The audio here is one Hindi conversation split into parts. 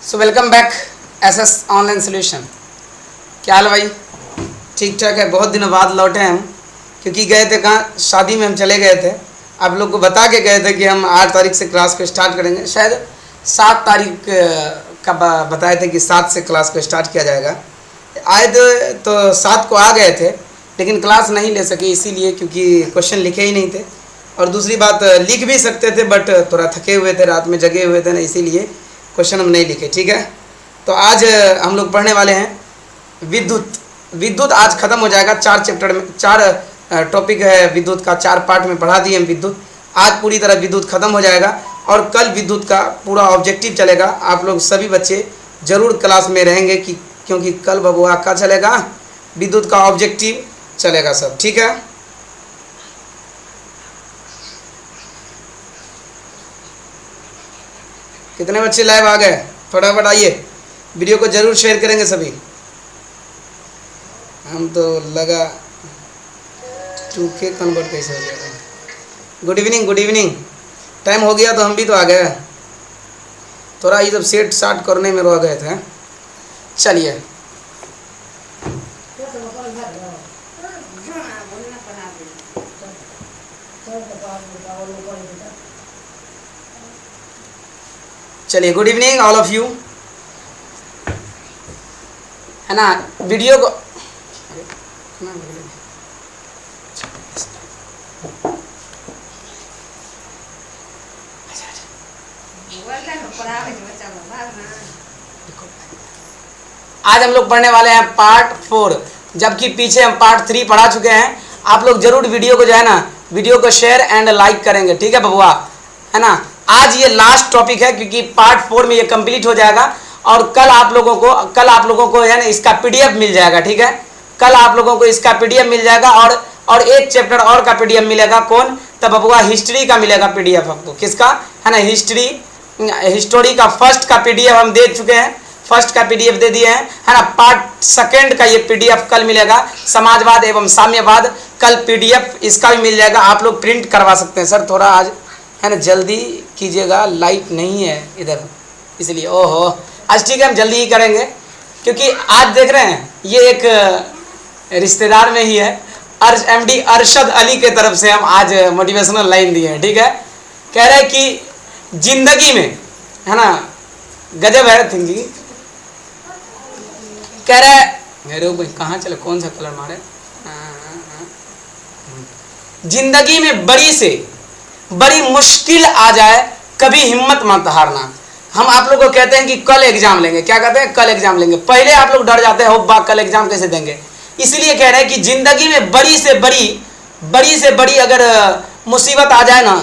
So welcome back SS online solution. क्या हाल भाई? ठीक ठाक है। बहुत दिनों बाद लौटे हम, क्योंकि गए थे कहाँ, शादी में हम चले गए थे। आप लोग को बता के गए थे कि हम 8 तारीख से क्लास को स्टार्ट करेंगे। शायद 7 तारीख का बताए थे कि 7 से क्लास को स्टार्ट किया जाएगा। आए थे तो 7 को आ गए थे, लेकिन क्लास नहीं ले सके इसीलिए, क्योंकि क्वेश्चन लिखे ही नहीं थे। और दूसरी बात, लिख भी सकते थे बट थोड़ा थके हुए थे, रात में जगे हुए थे ना, इसीलिए क्वेश्चन हम नहीं लिखे। ठीक है, तो आज हम लोग पढ़ने वाले हैं विद्युत। विद्युत आज खत्म हो जाएगा। 4 चैप्टर में 4 टॉपिक है विद्युत का, 4 पार्ट में पढ़ा दिए हम विद्युत। आज पूरी तरह विद्युत खत्म हो जाएगा और कल विद्युत का पूरा ऑब्जेक्टिव चलेगा। आप लोग सभी बच्चे जरूर क्लास में रहेंगे क्योंकि कल बबुआ का चलेगा, विद्युत का ऑब्जेक्टिव चलेगा सब। ठीक है, कितने बच्चे लाइव आ गए? फटाफट आइए, वीडियो को जरूर शेयर करेंगे सभी। हम तो लगा 2K कन्वर्ट कैसे हो जाएगा। Good evening, good evening. Time हो गया तो हम भी तो आ गए, थोड़ा ये सब सेट साट करने में रह गए थे। चलिए, चलिए, good evening all of you, है ना। वीडियो को आज हम लोग पढ़ने वाले हैं पार्ट 4, जबकि पीछे हम पार्ट 3 पढ़ा चुके हैं। आप लोग जरूर वीडियो को जो है ना, वीडियो को शेयर एंड लाइक करेंगे। ठीक है बबुआ, है ना। आज ये लास्ट टॉपिक है, क्योंकि पार्ट 4 में ये कंप्लीट हो जाएगा और कल आप लोगों को है ना इसका पीडीएफ मिल जाएगा। ठीक है, कल आप लोगों को इसका पीडीएफ मिल जाएगा और एक चैप्टर और का पीडीएफ मिलेगा। कौन? तब बबुआ हिस्ट्री का मिलेगा पीडीएफ आपको। किसका? है ना, हिस्ट्री का फर्स्ट का पीडीएफ हम दे चुके हैं, फर्स्ट का पीडीएफ दे दिए हैं, है ना। पार्ट 2 का ये पीडीएफ कल मिलेगा, समाजवाद एवं साम्यवाद। कल पीडीएफ इसका भी मिल जाएगा, आप लोग प्रिंट करवा सकते हैं। सर थोड़ा आज है ना जल्दी कीजिएगा, लाइट नहीं है इधर इसलिए। ओहो, आज ठीक है, हम जल्दी ही करेंगे, क्योंकि आज देख रहे हैं ये एक रिश्तेदार में ही है, MD अरशद अली के तरफ से हम आज मोटिवेशनल लाइन दिए हैं। ठीक है, कह रहे हैं कि जिंदगी में, है ना, गजब है थिंकिंग। कह रहे हैं भाई कहाँ चले, कौन सा कलर मारे। जिंदगी में बड़ी से बड़ी मुश्किल आ जाए, कभी हिम्मत मत हारना। हम आप लोगों को कहते हैं कि कल एग्जाम लेंगे, क्या कहते हैं? कल एग्जाम लेंगे। पहले आप लोग डर जाते हैं, हो बा कल एग्जाम कैसे देंगे। इसलिए कह रहे हैं कि जिंदगी में बड़ी से बड़ी अगर मुसीबत आ जाए ना,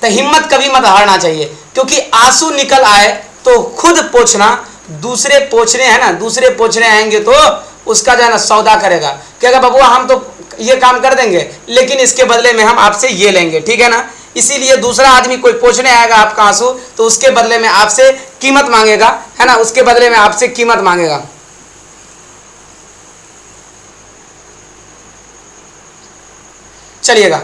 तो हिम्मत कभी मत हारना चाहिए, क्योंकि आंसू निकल आए तो खुद पोंछना, दूसरे पोंछने है ना, दूसरे पोंछने आएंगे तो उसका जो है ना सौदा करेगा। कहेगा बबुआ हम तो ये काम कर देंगे, लेकिन इसके बदले में हम आपसे ये लेंगे। ठीक है ना, इसीलिए दूसरा आदमी कोई पोंछने आएगा आपका आंसू, तो उसके बदले में आपसे कीमत मांगेगा, है ना, उसके बदले में आपसे कीमत मांगेगा। चलिएगा,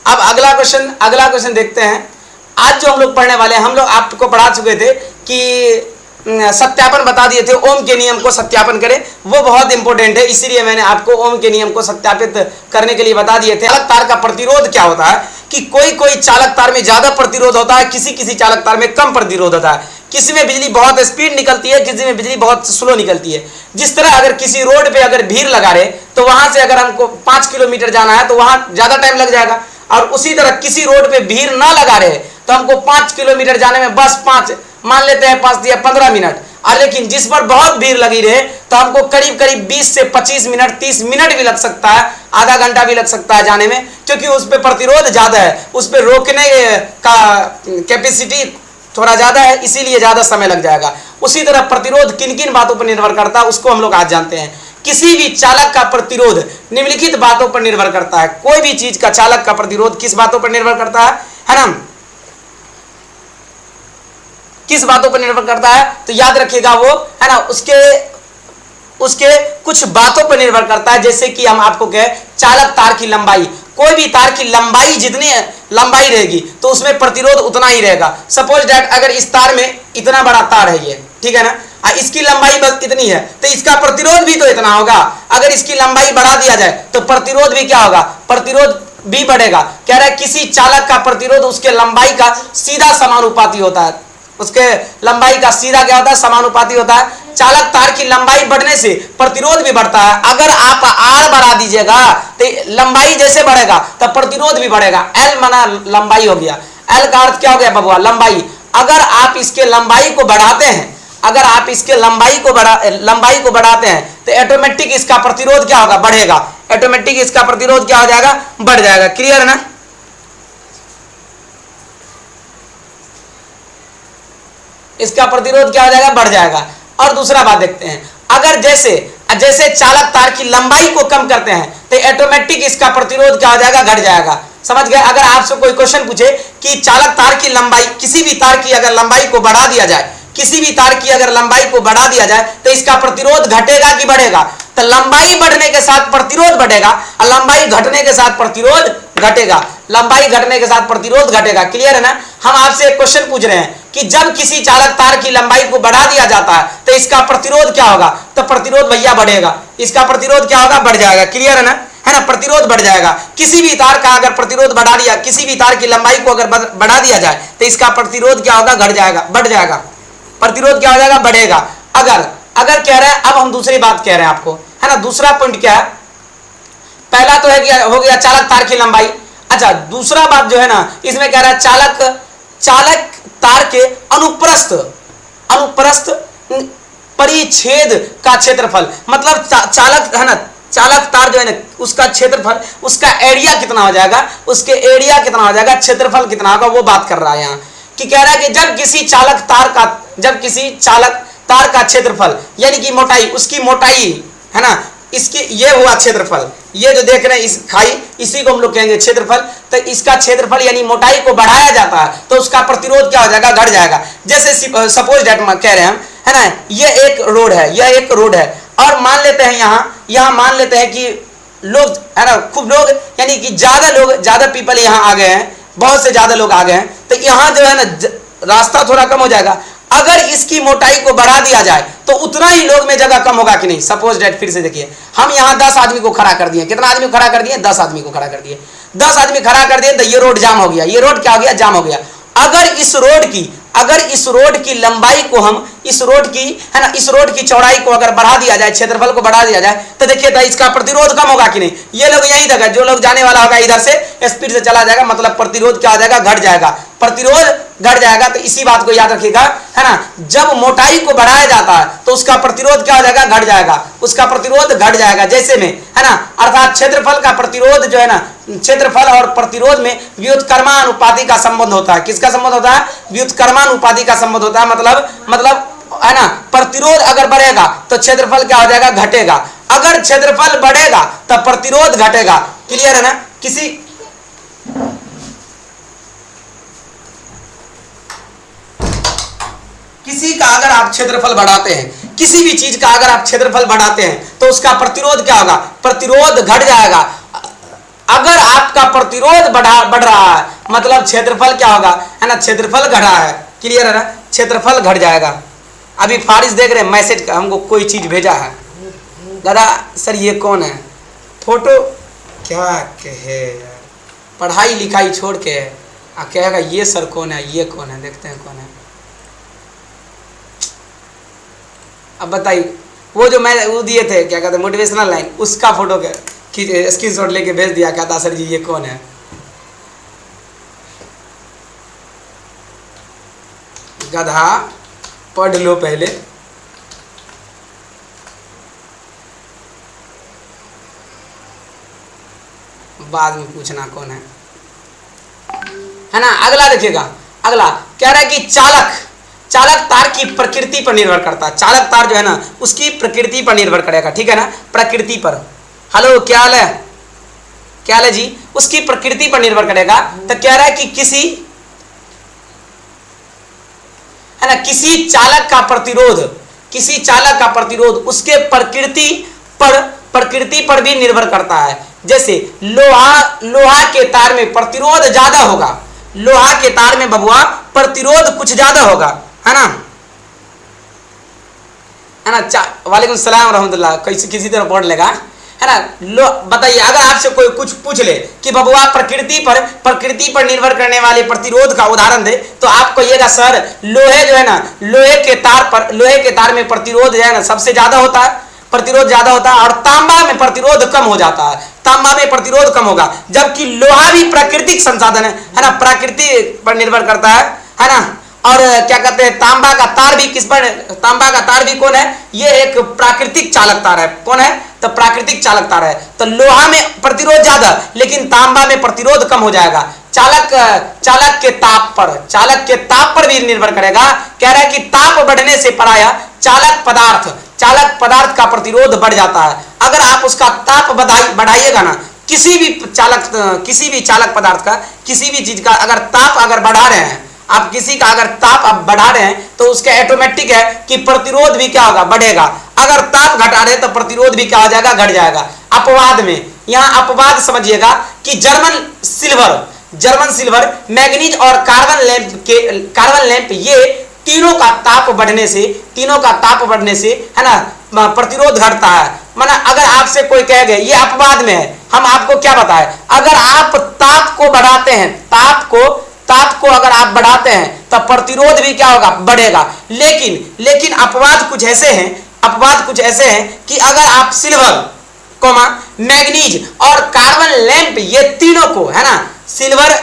अब अगला क्वेश्चन देखते हैं। आज जो हम लोग पढ़ने वाले हैं, हम लोग आपको पढ़ा चुके थे कि सत्यापन बता दिए थे, ओम के नियम को सत्यापन करें, वो बहुत इंपॉर्टेंट है। इसीलिए मैंने आपको ओम के नियम को सत्यापित करने के लिए बता दिए थे। चालक तार का प्रतिरोध क्या होता है कि कोई चालक तार में ज्यादा प्रतिरोध होता है, किसी चालक तार में कम प्रतिरोध होता है। किसी में बिजली बहुत स्पीड निकलती है, किसी में बिजली बहुत स्लो निकलती है। जिस तरह अगर किसी रोड पे अगर भीड़ लगा रहे, तो वहां से अगर हमको 5 किलोमीटर जाना है तो वहां ज्यादा टाइम लग जाएगा, और उसी तरह किसी रोड पे भीड़ ना लगा रहे तो हमको 5 किलोमीटर जाने में बस 5 मान लेते हैं 5 या 15 मिनट। और लेकिन जिस पर बहुत भीड़ लगी रहे तो हमको करीब 20 से 25 मिनट 30 मिनट भी लग सकता है, आधा घंटा भी लग सकता है जाने में, क्योंकि उस पर प्रतिरोध ज्यादा है, उस पर रोकने का कैपेसिटी थोड़ा ज्यादा है, इसीलिए ज्यादा समय लग जाएगा। उसी तरह प्रतिरोध किन किन बातों पर निर्भर करता है उसको हम लोग आज जानते हैं। किसी भी चालक का प्रतिरोध निम्नलिखित बातों पर निर्भर करता है। कोई भी चीज का चालक का प्रतिरोध किस बातों पर निर्भर करता है ना, किस बातों पर निर्भर करता है? तो याद रखिएगा वो, है ना, उसके कुछ बातों पर निर्भर करता है। जैसे कि हम आपको कहे चालक तार की लंबाई, कोई भी तार की लंबाई जितनी लंबाई रहेगी तो उसमें प्रतिरोध उतना ही रहेगा। सपोज दैट अगर इस तार में इतना बड़ा तार है ये, ठीक है ना, इसकी लंबाई बस इतनी है तो इसका प्रतिरोध भी तो इतना होगा। अगर इसकी लंबाई बढ़ा दिया जाए तो प्रतिरोध भी क्या होगा, प्रतिरोध भी बढ़ेगा। कह रहा है किसी चालक का प्रतिरोध उसके लंबाई का सीधा समानुपाती होता है, उसके लंबाई का सीधा क्या होता है, समानुपाती होता है। चालक तार की लंबाई बढ़ने से प्रतिरोध भी बढ़ता है। अगर आप आर बढ़ा दीजिएगा तो लंबाई जैसे बढ़ेगा तो प्रतिरोध भी बढ़ेगा। एल माना लंबाई हो गया, एल का अर्थ क्या हो गया बबुआ, लंबाई। अगर आप इसके लंबाई को बढ़ाते हैं, अगर आप इसके लंबाई को बढ़ाते हैं तो ऑटोमेटिक इसका प्रतिरोध क्या होगा, बढ़ेगा। ऑटोमेटिक इसका प्रतिरोध क्या हो जाएगा, बढ़ जाएगा। क्लियर है ना? इसका प्रतिरोध क्या हो जाएगा, बढ़ जाएगा। और दूसरा बात देखते हैं, अगर जैसे चालक तार की लंबाई को कम करते हैं तो ऑटोमेटिक इसका प्रतिरोध क्या हो जाएगा, घट जाएगा। समझ गए? अगर आपसे कोई क्वेश्चन पूछे कि चालक तार की लंबाई, किसी भी तार की अगर लंबाई को बढ़ा दिया जाए, किसी भी तार की अगर लंबाई को बढ़ा दिया जाए तो इसका प्रतिरोध घटेगा कि बढ़ेगा? तो लंबाई बढ़ने के साथ प्रतिरोध बढ़ेगा और लंबाई घटने के साथ प्रतिरोध घटेगा। लंबाई घटने के साथ प्रतिरोध घटेगा। क्लियर है ना? हम आपसे एक क्वेश्चन पूछ रहे हैं कि जब किसी चालक तार की लंबाई को बढ़ा दिया जाता है तो इसका प्रतिरोध क्या होगा, तो प्रतिरोध भैया बढ़ेगा। इसका प्रतिरोध क्या होगा, बढ़ जाएगा। क्लियर है ना? है ना? प्रतिरोध बढ़ जाएगा। किसी भी तार का अगर प्रतिरोध बढ़ा दिया, किसी भी तार की लंबाई को अगर बढ़ा दिया जाए तो इसका प्रतिरोध क्या होगा, घट जाएगा, बढ़ जाएगा। प्रतिरोध क्या हो जाएगा, बढ़ेगा। अगर कह रहे हैं, अब हम दूसरी बात कह रहे हैं आपको, है ना? दूसरा पॉइंट क्या है, पहला तो है कि हो गया चालक तार की लंबाई। अच्छा, दूसरा बात जो है ना, इसमें कह रहा है चालक तार के अनुप्रस्थ परिच्छेद का क्षेत्रफल, मतलब चालक है ना, चालक तार जो है ना, उसका क्षेत्रफल, उसका एरिया कितना हो जाएगा, उसके एरिया कितना हो जाएगा, क्षेत्रफल कितना होगा, वो बात कर रहा है यहाँ। कि कह रहा है कि जब किसी चालक तार का क्षेत्रफल यानी कि मोटाई, उसकी मोटाई है ना, इसकी ये हुआ क्षेत्रफल, ये जो देख रहे हैं इस खाई, इसी को हम लोग कहेंगे क्षेत्रफल। तो इसका क्षेत्रफल यानी मोटाई को बढ़ाया जाता है तो उसका प्रतिरोध क्या हो जाएगा, घट जाएगा। जैसे सपोज दैट कह रहे हैं हम, है ना, ये एक रोड है, यह एक रोड है और मान लेते हैं यहाँ मान लेते हैं कि लोग, है ना, खूब लोग यानी कि ज्यादा पीपल यहाँ आ गए हैं, बहुत से ज्यादा लोग आ गए हैं, तो यहाँ जो है ना रास्ता थोड़ा कम हो जाएगा। अगर इसकी मोटाई को बढ़ा दिया जाए तो उतना ही लोग में जगह कम होगा कि नहीं। सपोज डेट, फिर से देखिए, हम यहाँ 10 आदमी को खड़ा कर दिए। कितना आदमी को खड़ा कर दिए? 10 आदमी को खड़ा कर दिए। 10 आदमी खड़ा कर दिए तो ये रोड जाम हो गया। ये रोड क्या हो गया, जाम हो गया। अगर इस रोड की लंबाई को हम, इस रोड की चौड़ाई को अगर बढ़ा दिया जाए, क्षेत्रफल को बढ़ा दिया जाए, तो देखिए तो इसका प्रतिरोध कम होगा कि नहीं। ये लोग यहीं तक है, जो लोग जाने वाला होगा इधर से स्पीड से चला जाएगा, मतलब प्रतिरोध क्या हो जाएगा, घट जाएगा। प्रतिरोध घट जाएगा। तो इसी बात को याद रखिएगा, है ना, जब मोटाई को बढ़ाया जाता है तो उसका प्रतिरोध क्या हो जाएगा, घट जाएगा। उसका प्रतिरोध घट जाएगा। जैसे में, है ना, अर्थात क्षेत्रफल का प्रतिरोध जो है ना, क्षेत्रफल और प्रतिरोध में व्युत्क्रमानुपाती का संबंध होता है। किसका संबंध होता है? व्युत्क्रमानुपाती का संबंध होता है। मतलब है ना, प्रतिरोध अगर बढ़ेगा तो क्षेत्रफल क्या हो जाएगा, घटेगा। अगर क्षेत्रफल बढ़ेगा तो प्रतिरोध घटेगा। क्लियर है ना? किसी का अगर आप क्षेत्रफल बढ़ाते हैं, किसी भी चीज का अगर आप क्षेत्रफल बढ़ाते हैं तो उसका प्रतिरोध क्या होगा, प्रतिरोध घट जाएगा। अगर आपका प्रतिरोध बढ़ रहा है मतलब क्षेत्रफल क्या होगा, है ना, क्षेत्रफल घटा है। क्लियर है ना? क्षेत्रफल घट जाएगा। अभी फारिस देख रहे हैं, मैसेज हमको कोई चीज भेजा है, दादा सर ये कौन है, फोटो क्या कहे यार, पढ़ाई लिखाई छोड़ के कहेगा ये सर कौन है, ये कौन है, देखते हैं कौन है। अब बताइए, वो जो मैं वो दिए थे क्या कहते हैं मोटिवेशनल लाइन, उसका फोटो स्क्रीनशॉट लेके भेज दिया, कहता सर जी ये कौन है। गधा, पढ़ लो पहले, बाद में पूछना कौन है ना। अगला देखिएगा, अगला कह रहा है कि चालक तार की प्रकृति पर निर्भर करता है। चालक तार जो है ना उसकी प्रकृति पर निर्भर करेगा। ठीक है ना, प्रकृति पर। हेलो क्या हाल है, क्या हाल है जी, उसकी प्रकृति पर निर्भर करेगा। तो कह रहा है कि किसी चालक का प्रतिरोध किसी चालक का प्रतिरोध उसके प्रकृति पर भी निर्भर करता है। जैसे लोहा के तार में प्रतिरोध ज्यादा होगा, लोहा के तार में बबुआ प्रतिरोध कुछ ज्यादा होगा, है ना, है ना। वालेकुम सलाम रहमतुल्लाह, किसी तरह पढ़ लेगा, है ना। बताइए, अगर आपसे कोई कुछ पूछ ले कि बबुआ प्रकृति पर निर्भर करने वाले प्रतिरोध का उदाहरण दे, तो आप कहिएगा सर लोहे जो है ना, लोहे के तार में प्रतिरोध जो है ना सबसे ज्यादा होता है, प्रतिरोध ज्यादा होता है, और तांबा में प्रतिरोध कम हो जाता है, तांबा में प्रतिरोध कम होगा। जबकि लोहा भी प्राकृतिक संसाधन है ना, प्रकृति पर निर्भर करता है ना। और क्या कहते हैं, तांबा का तार भी किस पर, तांबा का तार भी कौन है, ये एक प्राकृतिक चालक तार है। कौन है, तो प्राकृतिक चालक तार है। तो लोहा में प्रतिरोध ज्यादा, लेकिन तांबा में प्रतिरोध कम हो जाएगा। चालक के ताप पर भी निर्भर करेगा। कह रहा है कि ताप बढ़ने से पराया चालक पदार्थ का प्रतिरोध बढ़ जाता है। अगर आप उसका ताप बढ़ाइएगा ना, किसी भी चालक पदार्थ का, किसी भी चीज का अगर बढ़ा रहे हैं आप, किसी का अगर ताप आप बढ़ा रहे हैं तो उसका ऑटोमेटिक है कि प्रतिरोध भी क्या होगा, बढ़ेगा। अगर ताप घटा रहे हैं तो प्रतिरोध भी क्या हो जाएगा, घट जाएगा। अपवाद में, यहाँ अपवाद समझिएगा कि जर्मन सिल्वर, मैग्नीज और कार्बन लैंप ये तीनों का ताप बढ़ने से है ना प्रतिरोध घटता है। माना अगर आपसे कोई कहेगा, ये अपवाद में है, हम आपको क्या बताएं, अगर आप ताप को अगर आप बढ़ाते हैं तो प्रतिरोध भी क्या होगा, बढ़ेगा। लेकिन अपवाद कुछ ऐसे हैं कि अगर आप सिल्वर, मैग्नीज और कार्बन लैंप ये तीनों को, है ना,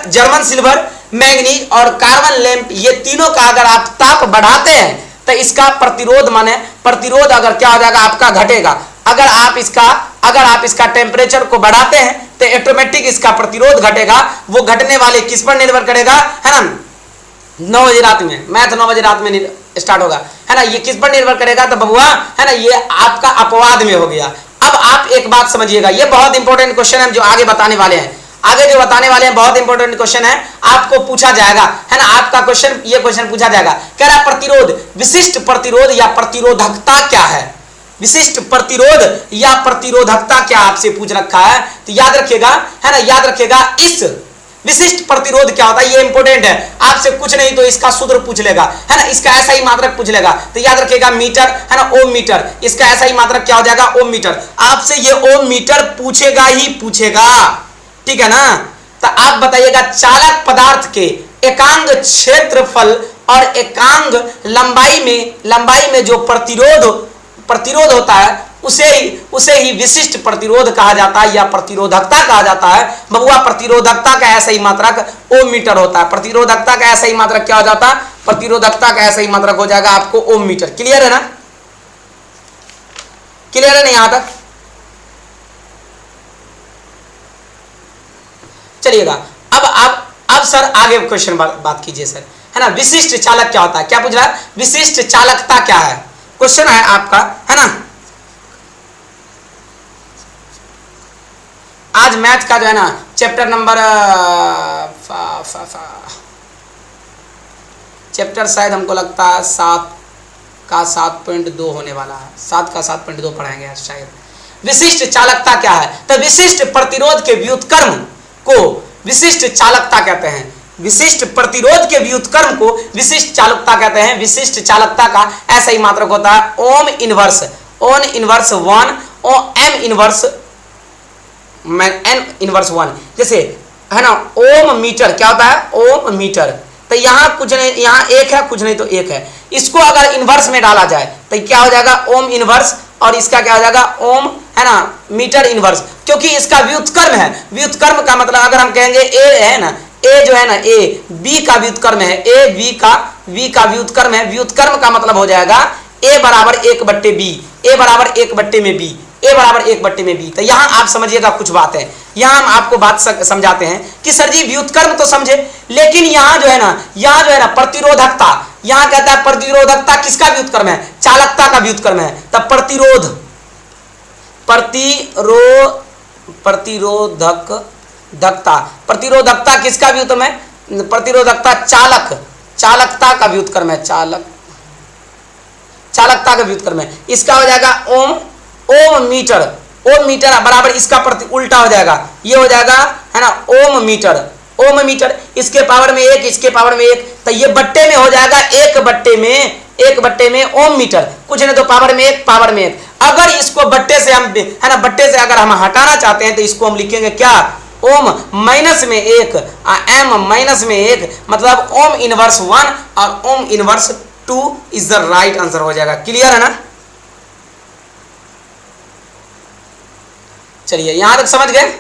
जर्मन सिल्वर, मैग्नीज और कार्बन लैंप ये तीनों का अगर आप ताप बढ़ाते हैं तो इसका प्रतिरोध अगर क्या हो जाएगा, आपका घटेगा। अगर आप इसका टेम्परेचर को बढ़ाते हैं तो ऑटोमेटिक इसका प्रतिरोध घटेगा। वो घटने वाले किस पर निर्भर करेगा, है ना, 9 बजे रात में, मैथ 9 बजे रात में स्टार्ट होगा, है ना, ये किस पर निर्भर करेगा, तो बबुआ है ना, ये आपका अपवाद में हो गया। अब आप एक बात समझिएगा, ये बहुत इंपॉर्टेंट क्वेश्चन है जो आगे बताने वाले हैं, बहुत इंपॉर्टेंट क्वेश्चन है, आपको पूछा जाएगा, है ना, आपका ये क्वेश्चन पूछा जाएगा। कह रहा प्रतिरोध, विशिष्ट प्रतिरोध या प्रतिरोधकता क्या है, विशिष्ट प्रतिरोध या प्रतिरोधकता क्या आपसे पूछ रखा है। तो याद रखिएगा, है ना, याद रखिएगा, इस विशिष्ट प्रतिरोध क्या होता है, ये इंपॉर्टेंट है। आपसे कुछ नहीं तो इसका सूत्र पूछ लेगा, है ना, इसका ऐसा ही मात्रक पूछ लेगा। तो याद रखिएगा मीटर, है ना, ओम मीटर, इसका ऐसा ही मात्रक क्या हो जाएगा, ओम मीटर। आपसे ये ओम मीटर पूछेगा ही पूछेगा, ठीक है ना। तो आप बताइएगा चालक पदार्थ के एकांग क्षेत्रफल और एकांग लंबाई में जो प्रतिरोध होता है उसे ही विशिष्ट प्रतिरोध कहा जाता है या प्रतिरोधकता कहा जाता है। बबुआ प्रतिरोधकता का ऐसा ही मात्रक ओम मीटर होता है। प्रतिरोधकता का ऐसा ही मात्रक क्या हो जाता है, प्रतिरोधकता का ऐसा ही मात्रक हो जाएगा आपको ओम मीटर। क्लियर है ना, क्लियर है ना यहां तक। चलिएगा अब सर आगे क्वेश्चन बात कीजिए सर, है ना। विशिष्ट चालक क्या होता है, क्या पूछ रहा है, विशिष्ट चालकता क्या है, क्वेश्चन है आपका, है ना। आज मैथ का जो है ना चैप्टर नंबर चैप्टर शायद हमको लगता है 7 का 7.2 होने वाला है, 7 का 7.2 पढ़ाएंगे आज शायद। विशिष्ट चालकता क्या है, तो विशिष्ट प्रतिरोध के व्युत्क्रम को विशिष्ट चालकता कहते हैं। विशिष्ट प्रतिरोध के व्युत्क्रम को विशिष्ट चालकता कहते हैं। विशिष्ट चालकता का ऐसा ही मात्रक होता है ओम इनवर्स 1 और एम इनवर्स n इनवर्स 1। जैसे है ना ओम मीटर क्या होता है, ओम मीटर। तो यहाँ कुछ नहीं, यहाँ एक है, कुछ नहीं तो एक है। इसको अगर इनवर्स में डाला जाए तो क्या हो जाएगा, ओम इनवर्स, और इसका क्या हो जाएगा, ओम, है ना, मीटर इनवर्स। क्योंकि इसका व्युत्क्रम है। व्युत्क्रम का मतलब अगर हम कहेंगे ए है ना, ए जो है ना, ए बी का व्युत्क्रम है, ए वी का व्युत्क्रम है। व्युत्क्रम का मतलब हो जाएगा ए बराबर 1/b, ए बराबर 1/b, ए बराबर 1/b। तो यहाँ आप समझिएगा कुछ बात है, यहाँ हम आपको बात समझाते हैं कि सर जी व्युत्क्रम तो समझे, लेकिन यहाँ जो है ना प्रतिरोधकता, यहाँ कहता है प्रतिरोधकता किसका व्युत्क्रम है, चालकता का व्युत्क्रम है। तब प्रतिरोधकता किसका व्युत्क्रम है, प्रतिरोधकता चालकता का व्युत्क्रम है, चालकता का व्युत्क्रम है। इसका हो जाएगा ओम, ओम मीटर, ओम मीटर बराबर इसका प्रति उल्टा हो जाएगा, ये हो जाएगा है ना ओम मीटर, ओम मीटर। इसके पावर में 1, इसके पावर में 1, तो ये बट्टे में हो जाएगा 1 बट्टे में ओम मीटर, कुछ नहीं तो पावर में 1, पावर में 1। अगर इसको बट्टे से हम है ना बट्टे से अगर हम हटाना चाहते हैं तो इसको हम लिखेंगे क्या, ओम माइनस में 1, एम माइनस में 1, मतलब ओम इनवर्स 1 और ohm inverse 2 is the right answer हो जाएगा। क्लियर है ना? चलिए यहां तक समझ गए।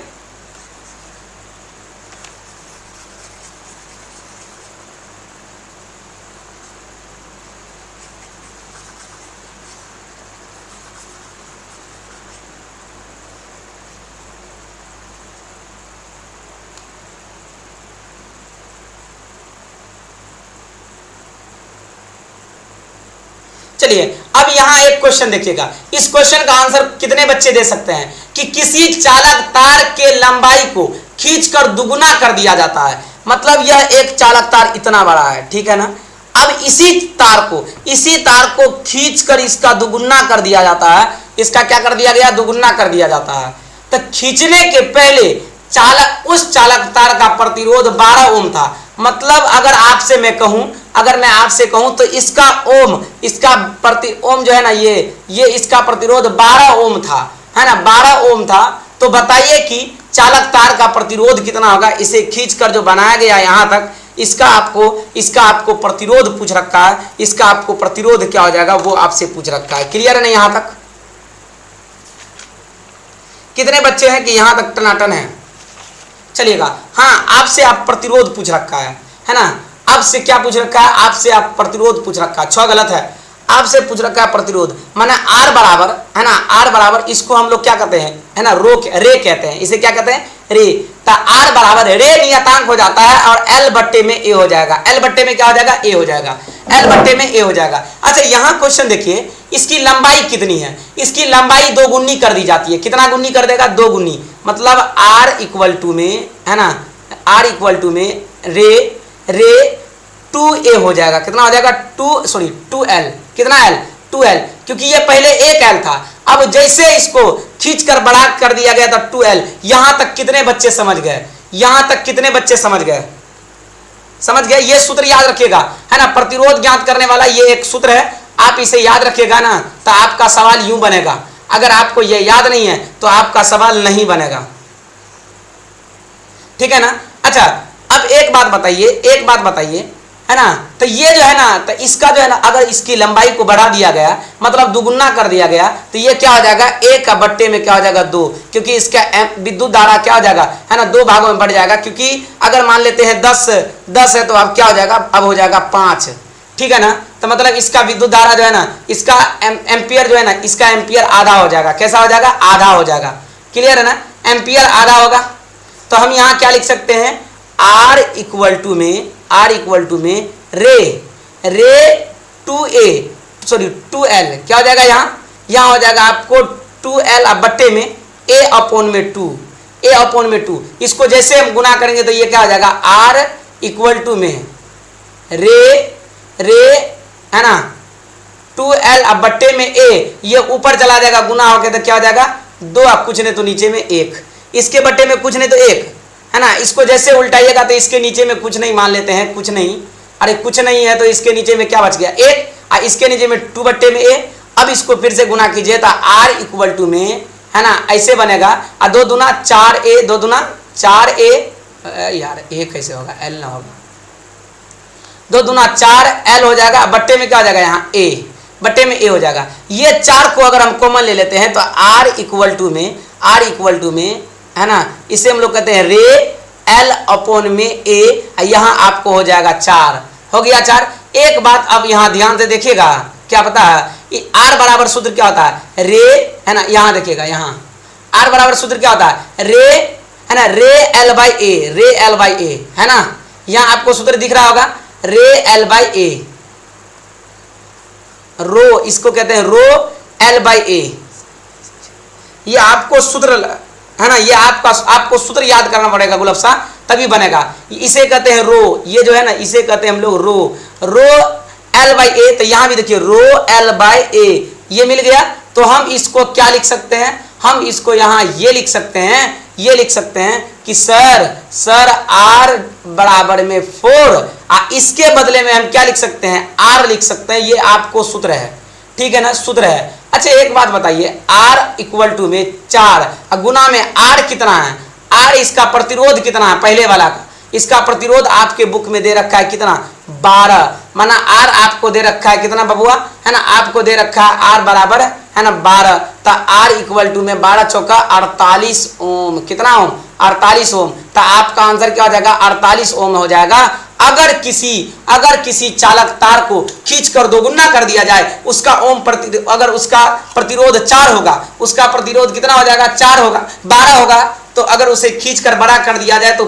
चलिए अब यहां एक क्वेश्चन देखिएगा, इस क्वेश्चन का आंसर कितने बच्चे दे सकते हैं कि किसी चालक तार के लंबाई को खींचकर दुगुना कर दिया जाता है, मतलब यह एक चालक तार इतना बड़ा है, ठीक है ना। अब इसी तार को खींचकर इसका दुगुना कर दिया जाता है, इसका क्या कर दिया गया, दुगुना कर दिया जाता है। तो खींचने के पहले उस चालक तार का प्रतिरोध 12 ओम था, मतलब अगर मैं आपसे कहूं तो इसका ओम, इसका प्रति ओम जो है ना ये इसका प्रतिरोध 12 ओम था, है ना 12 ओम था। तो बताइए कि चालक तार का प्रतिरोध कितना होगा, इसे खींचकर जो बनाया गया यहां तक, इसका आपको प्रतिरोध पूछ रखा है, इसका आपको प्रतिरोध क्या हो जाएगा वो आपसे पूछ रखा है। क्लियर है ना? यहां तक कितने बच्चे हैं कि यहां तक टनाटन है? चलिएगा, हाँ आपसे आप प्रतिरोध पूछ रखा है ना, आपसे क्या पूछ रखा है, आपसे आप प्रतिरोध पूछ रखा है, 6 गलत है, आपसे पूछ रखा है प्रतिरोध, माना आर बराबर है ना, आर बराबर इसको हम लोग क्या कहते हैं है ना रे कहते हैं, इसे क्या कहते हैं, रे। तो आर बराबर रे नियतांक हो जाता है और एल बट्टे में ए हो जाएगा, एल बट्टे में क्या हो जाएगा, ए हो जाएगा, एल बट्टे में ए हो जाएगा। अच्छा यहाँ क्वेश्चन देखिए, इसकी लंबाई कितनी है, इसकी लंबाई 2 गुनी कर दी जाती है, कितना गुनी कर देगा, 2 गुनी, मतलब आर इक्वल टू में है ना, आर इक्वल टू में रे 2a हो जाएगा, कितना हो जाएगा 2l, कितना l 2l, क्योंकि ये पहले 1l था, अब जैसे इसको खींचकर बड़ा कर दिया गया था 2l। यहां तक कितने बच्चे समझ गए, यहां तक कितने बच्चे समझ गए, ये सूत्र याद रखिएगा है ना, प्रतिरोध ज्ञात करने वाला ये एक सूत्र है, आप इसे याद रखिएगा ना तो आपका सवाल यूं बनेगा, अगर आपको ये याद नहीं है तो आपका सवाल नहीं बनेगा, ठीक है ना। अच्छा अब एक बात बताइए है ना, तो ये जो है ना, तो इसका जो है ना अगर इसकी लंबाई को बढ़ा दिया गया, मतलब दुगुना कर दिया गया, तो ये क्या हो जाएगा, 1 का बट्टे में क्या हो जाएगा 2, क्योंकि इसका विद्युत धारा क्या हो जाएगा है ना 2 भागों में बढ़ जाएगा, क्योंकि अगर मान लेते हैं 10 है तो अब क्या हो जाएगा, अब हो जाएगा 5, ठीक है ना। तो मतलब इसका विद्युत धारा जो है ना, इसका एम्पियर जो है ना, इसका एम्पियर आधा हो जाएगा, कैसा हो जाएगा, आधा हो जाएगा। क्लियर है ना, एम्पियर आधा होगा। तो हम यहाँ क्या लिख सकते हैं, R इक्वल टू में रे 2l क्या हो जाएगा, यहाँ हो जाएगा आपको 2l अब बट्टे में a अपॉन में 2, इसको जैसे हम गुना करेंगे तो ये क्या हो जाएगा, R इक्वल टू में रे है ना 2l अब बट्टे में a, ये ऊपर चला जाएगा गुना होके तो क्या हो जाएगा 2, अब कुछ नहीं तो नीचे में 1, इसके बट्टे में कुछ नहीं तो 1 है ना, इसको जैसे उल्टाइएगा तो इसके नीचे में कुछ नहीं मान लेते हैं, कुछ नहीं, अरे कुछ नहीं है तो इसके नीचे में क्या बच गया 1, और इसके नीचे में 2 बट्टे में a। अब इसको फिर से गुना कीजिए तो R इक्वल टू में है ना ऐसे बनेगा, और 2 दूना 4a, 2 दूना 4a, यार a कैसे होगा, l ना होगा, 2 दूना 4l हो जाएगा, बट्टे में क्या हो जाएगा, यहाँ a, बट्टे में a हो जाएगा। ये 4 को अगर हम कॉमन ले लेते हैं तो R इक्वल टू में है ना, इसे हम लोग कहते हैं रे l अपॉन में a, यहाँ आपको हो जाएगा 4, हो गया 4। एक बात अब यहाँ ध्यान से देखिएगा, क्या पता है R बराबर सूत्र क्या होता है, रे है ना, यहाँ देखिएगा, यहाँ R बराबर सूत्र क्या होता है, रे है ना, रे l बाई a है ना, यहाँ आपको सूत्र दिख रहा होगा, रे l बाई a, रो इसको कहते हैं रो l बाई a, ये आपको सूत्र है ना, ये आपको सूत्र याद करना पड़ेगा गुलाब साहब, तभी बनेगा। इसे कहते हैं रो, ये जो है ना इसे कहते हैं हम लोग रो L बाई ए, तो यहां भी देखिए रो L बाई ए, ये मिल गया। तो हम इसको क्या लिख सकते हैं, हम इसको यहां ये लिख सकते हैं, ये लिख सकते हैं कि सर R बराबर में 4, इसके बदले में हम क्या लिख सकते हैं, R लिख सकते हैं। ये आपको सूत्र है, ठीक है ना, सूत्र है। अच्छा एक बात बताइए, R इक्वल टू में 4 गुना में R कितना है, R इसका प्रतिरोध कितना है, पहले वाला का इसका प्रतिरोध आपके बुक में दे रखा है कितना, 12, माना R आपको दे रखा है कितना बबुआ, है ना, आपको दे रखा है R बराबर है ना 12, तो R इक्वल टू में 12 चौका 48 ओम, कितना ओम, 48 ओम। तो आपका आंसर क्या हो जाएगा, 48 ओम हो जाएगा। अगर किसी चालक तार को खींचकर दोगुना कर दिया जाए, उसका ओम अगर उसका प्रतिरोध 4 होगा, उसका प्रतिरोध कितना हो जाएगा, 4 होगा, 12 होगा। तो अगर उसे खींचकर बड़ा कर दिया जाए तो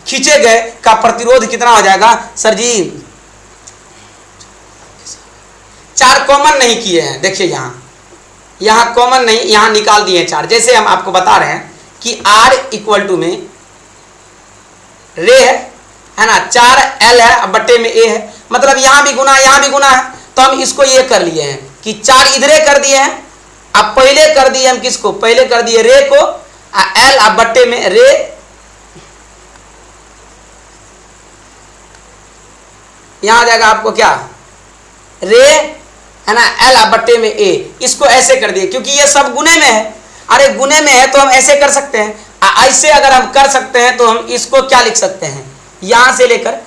खींचे गए का प्रतिरोध कितना हो जाएगा, सर जी 4 कॉमन नहीं किए हैं, देखिए यहां कॉमन नहीं, यहां निकाल दिए हैं 4। जैसे हम आपको बता रहे हैं कि R इक्वल टू में रे है ना, 4L है, अब बट्टे में A है, मतलब यहां भी गुना है। तो हम इसको ये कर लिए हैं कि 4 इधरे कर दिए हैं। अब पहले कर दिए हम किसको, पहले कर दिए रे को, L अब बट्टे में रे, यहां आ जाएगा आपको क्या, रे है ना, L अब बट्टे में A। इसको ऐसे कर दिए क्योंकि ये सब गुने में है, अरे गुने में है तो हम ऐसे कर सकते हैं। ऐसे अगर हम कर सकते हैं तो हम इसको क्या लिख सकते हैं, यहां से लेकर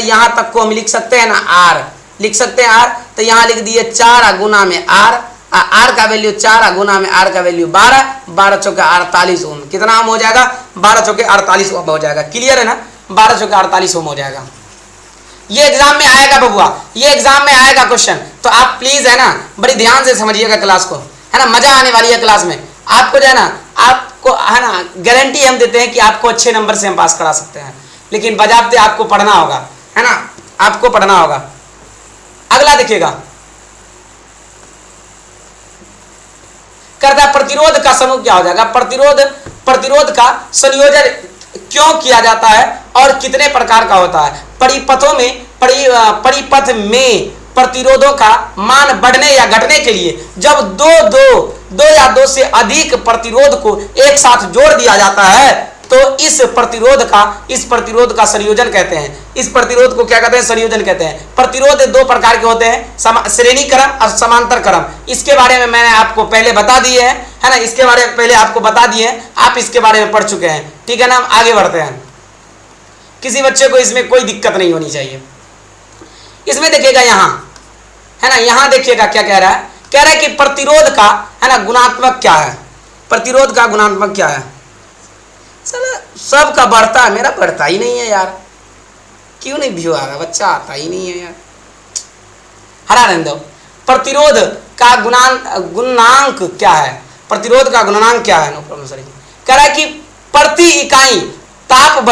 यहां तक को हम लिख सकते हैं ना, R लिख सकते हैं R। तो यहां लिख दिए 4 गुना में R, R का वैल्यू 4 गुना में R का वैल्यू 12, 12 चौके 48 ओम, कितना ओम हो जाएगा, 12 चौके 48 ओम हो जाएगा। क्लियर है ना, 12 चौके 48 ओम हो जाएगा। ये एग्जाम में आएगा बबुआ, ये एग्जाम में आएगा क्वेश्चन, तो आप प्लीज है ना बड़ी ध्यान से समझिएगा क्लास को, है ना, मजा आने वाली है क्लास में। आपको जो है ना, आपको है ना गारंटी हम देते हैं कि आपको अच्छे नंबर से हम पास करा सकते हैं, लेकिन बजाते आपको पढ़ना होगा, है ना, आपको पढ़ना होगा। अगला देखिएगा, करता प्रतिरोध का समूह क्या हो जाएगा, प्रतिरोध का संयोजन क्यों किया जाता है और कितने प्रकार का होता है। परिपथ में प्रतिरोधों का मान बढ़ने या घटने के लिए जब दो या दो से अधिक प्रतिरोध को एक साथ जोड़ दिया जाता है तो इस प्रतिरोध का संयोजन कहते हैं। इस प्रतिरोध को क्या कहते हैं, संयोजन कहते हैं। प्रतिरोध 2 प्रकार के होते हैं, श्रेणी क्रम और समांतर क्रम। इसके बारे में मैंने आपको पहले बता दिए हैं, है ना, इसके बारे में पहले आपको बता दिए हैं, आप इसके बारे में पढ़ चुके हैं, ठीक है ना। हम आगे बढ़ते हैं, किसी बच्चे को इसमें कोई दिक्कत नहीं होनी चाहिए। इसमें देखिएगा यहाँ, है ना, यहाँ देखिएगा क्या कह रहा है कि प्रतिरोध का है ना गुणात्मक क्या है, प्रतिरोध का गुणात्मक क्या है। सबका बढ़ता है, मेरा बढ़ता ही नहीं है यार, क्यों नहीं व्यू आ रहा, बच्चा आता ही नहीं है यार, हरा रहने दो। प्रतिरोध का गुणांक क्या है, प्रतिरोध का गुणांक क्या है, नो प्रॉब्लम सर। कह रहा है कि प्रति इकाई ताप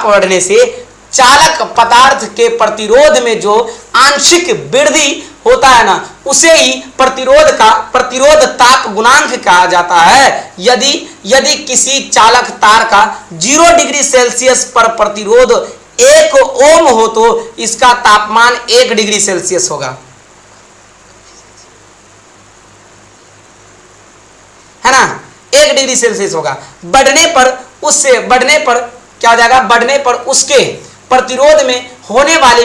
बढ़ने से चालक पदार्थ के प्रतिरोध में जो आंशिक वृद्धि होता है ना, उसे ही प्रतिरोध ताप गुणांक कहा जाता है। यदि किसी चालक तार का 0 डिग्री सेल्सियस पर प्रतिरोध 1 ओम हो तो इसका तापमान 1 डिग्री सेल्सियस होगा, है ना, 1 डिग्री सेल्सियस होगा। बढ़ने पर क्या हो जाएगा, बढ़ने पर उसके प्रतिरोध में होने वाली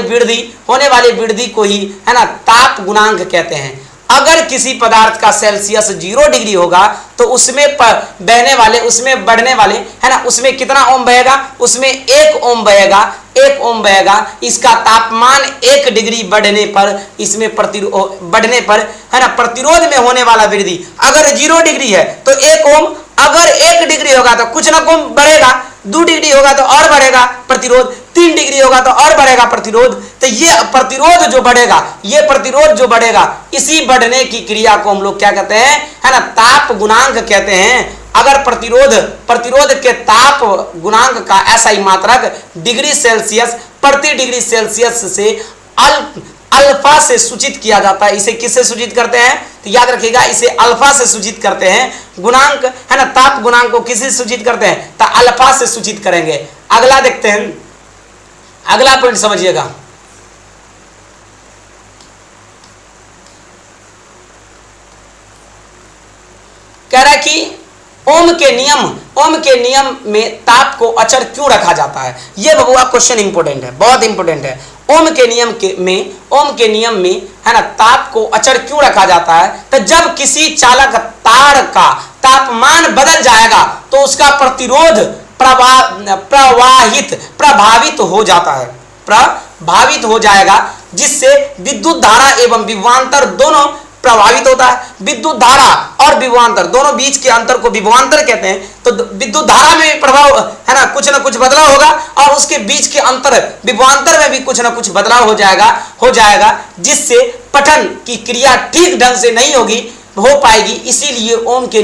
वृद्धि को ही है ना ताप गुणांक कहते हैं। अगर किसी पदार्थ का सेल्सियस 0 डिग्री होगा तो उसमें उसमें बढ़ने वाले है ना, उसमें कितना ओम बहेगा, उसमें 1 ओम बहेगा। इसका तापमान 1 डिग्री बढ़ने पर है ना प्रतिरोध में होने वाला वृद्धि, अगर 0 डिग्री है तो 1 ओम, अगर 1 डिग्री होगा तो कुछ ना कुछ बढ़ेगा, 2 डिग्री होगा तो और बढ़ेगा प्रतिरोध, 3 डिग्री होगा तो और बढ़ेगा प्रतिरोध। तो ये प्रतिरोध जो बढ़ेगा, इसी बढ़ने की क्रिया को हम लोग क्या कहते हैं, है ना, ताप गुणांक कहते हैं। अगर प्रतिरोध के ताप गुणांक का SI मात्रक डिग्री सेल्सियस प्रति डिग्री सेल्सियस से अल्फा से सूचित किया जाता है। इसे किससे सूचित करते हैं, तो याद रखिएगा, इसे अल्फा से सूचित करते हैं। गुणांक है ना, ताप गुणांक को किससे सूचित करते हैं, तो अल्फा से सूचित करेंगे। अगला देखते हैं, अगला पॉइंट समझिएगा। कि ओम के नियम में ताप को अचर क्यों रखा जाता है। ये बबुआ क्वेश्चन इंपोर्टेंट है, बहुत इंपोर्टेंट है। ओम के नियम में है ना ताप को अचर क्यों रखा जाता है। तो जब किसी चालक तार का तापमान बदल जाएगा तो उसका प्रतिरोध प्रभावित हो जाएगा, जिससे विद्युत धारा एवं विभवांतर दोनों प्रभावित होता है। विद्युत धारा और विभवांतर दोनों बीच के अंतर को विभवांतर कहते हैं। तो विद्युत धारा में भी प्रभाव है ना कुछ बदलाव होगा और उसके बीच के अंतर विभवांतर में भी कुछ बदलाव हो जाएगा, जिससे पठन की क्रिया ठीक ढंग से नहीं हो पाएगी। इसीलिए ओम के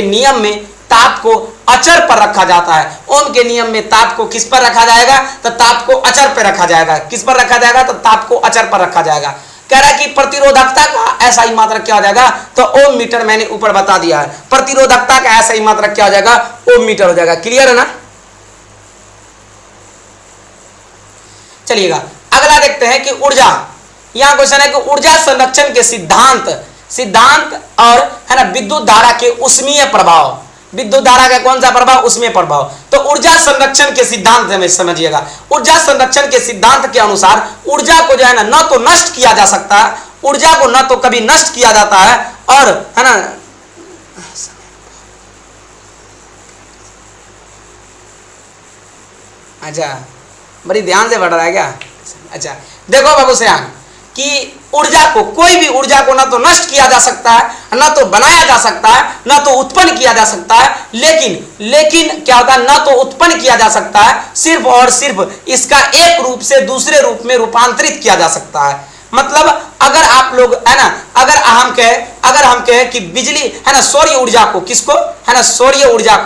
नियम में ताप को अचर पर रखा जाता है। ओम के नियम में ताप को किस पर रखा जाएगा। तो ताप को अचर पर रखा जाएगा। किस पर रखा जाएगा। तो ताप को अचर पर रखा जाएगा। कह रहा है कि प्रतिरोधकता का SI मात्रक क्या हो जाएगा। तो ओम मीटर मैंने ऊपर बता दिया है। प्रतिरोधकता का SI मात्रक क्या हो जाएगा। ओम मीटर हो जाएगा। क्लियर है ना। चलिएगा अगला देखते हैं कि ऊर्जा। यहां क्वेश्चन है कि ऊर्जा संरक्षण के सिद्धांत और है ना विद्युत धारा के उष्मीय प्रभाव। विद्युत धारा का कौन सा प्रभाव। उष्मीय प्रभाव। तो ऊर्जा संरक्षण के सिद्धांत में समझिएगा। ऊर्जा संरक्षण के सिद्धांत के अनुसार ऊर्जा को जो है ना न तो नष्ट किया जा सकता है, ऊर्जा को न तो कभी नष्ट किया जाता है और है ना अच्छा बड़ी ध्यान से पढ़ रहा है क्या। अच्छा देखो बाबू श्याम कि ऊर्जा को कोई भी ऊर्जा को ना तो नष्ट किया जा सकता है, ना तो बनाया जा सकता है, ना तो उत्पन्न किया जा सकता है। लेकिन क्या होता है ना तो उत्पन्न किया जा सकता है, सिर्फ और सिर्फ इसका एक रूप से दूसरे रूप में रूपांतरित किया जा सकता है। मतलब अगर आप लोग है ना अगर हम कहें कि बिजली है ना सौर्य ऊर्जा को किसको है ना सौर्य ऊर्जा